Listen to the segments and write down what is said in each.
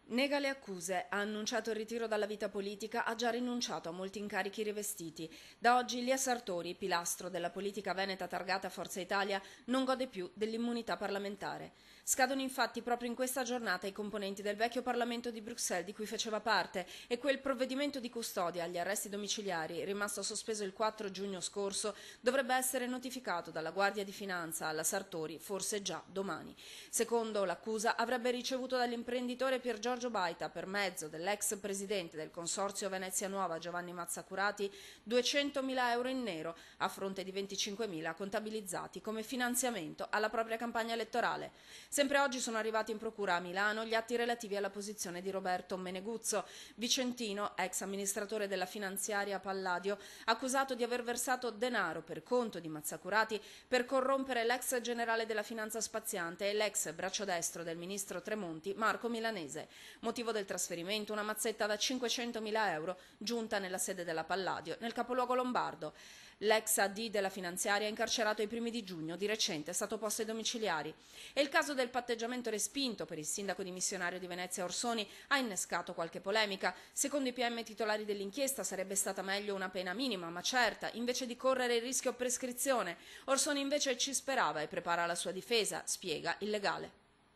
Nega le accuse, ha annunciato il ritiro dalla vita politica, ha già rinunciato a molti incarichi rivestiti. Da oggi Lia Sartori, pilastro della politica veneta targata Forza Italia, non gode più dell'immunità parlamentare. Scadono infatti proprio in questa giornata i componenti del vecchio Parlamento di Bruxelles di cui faceva parte e quel provvedimento di custodia agli arresti domiciliari, rimasto sospeso il 4 giugno scorso, dovrebbe essere notificato dalla Guardia di Finanza alla Sartori forse già domani. Secondo l'accusa avrebbe ricevuto dall'imprenditore Pier Giorgio Baita, per mezzo dell'ex presidente del Consorzio Venezia Nuova Giovanni Mazzacurati, 200.000 euro in nero a fronte di 25.000 contabilizzati come finanziamento alla propria campagna elettorale. Sempre oggi sono arrivati in procura a Milano gli atti relativi alla posizione di Roberto Meneguzzo, vicentino, ex amministratore della finanziaria Palladio, accusato di aver versato denaro per conto di Mazzacurati per corrompere l'ex generale della finanza spaziante e l'ex braccio destro del ministro Tremonti, Marco Milanese. Motivo del trasferimento: una mazzetta da 500.000 euro giunta nella sede della Palladio, nel capoluogo lombardo. L'ex AD della finanziaria, incarcerato ai primi di giugno, di recente è stato posto ai domiciliari. E il caso del patteggiamento respinto per il sindaco dimissionario di Venezia Orsoni ha innescato qualche polemica. Secondo i PM titolari dell'inchiesta sarebbe stata meglio una pena minima ma certa, invece di correre il rischio prescrizione. Orsoni invece ci sperava e prepara la sua difesa, spiega il legale.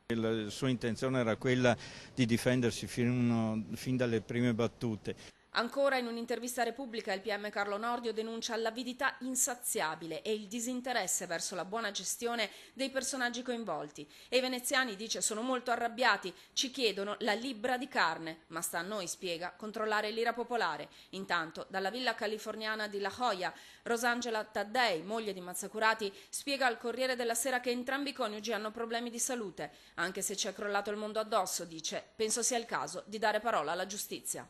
La sua intenzione era quella di difendersi fin dalle prime battute. Ancora in un'intervista a Repubblica il PM Carlo Nordio denuncia l'avidità insaziabile e il disinteresse verso la buona gestione dei personaggi coinvolti. E i veneziani, dice, sono molto arrabbiati, ci chiedono la libbra di carne, ma sta a noi, spiega, controllare l'ira popolare. Intanto, dalla villa californiana di La Jolla, Rosangela Taddei, moglie di Mazzacurati, spiega al Corriere della Sera che entrambi i coniugi hanno problemi di salute. Anche se ci è crollato il mondo addosso, dice, penso sia il caso di dare parola alla giustizia.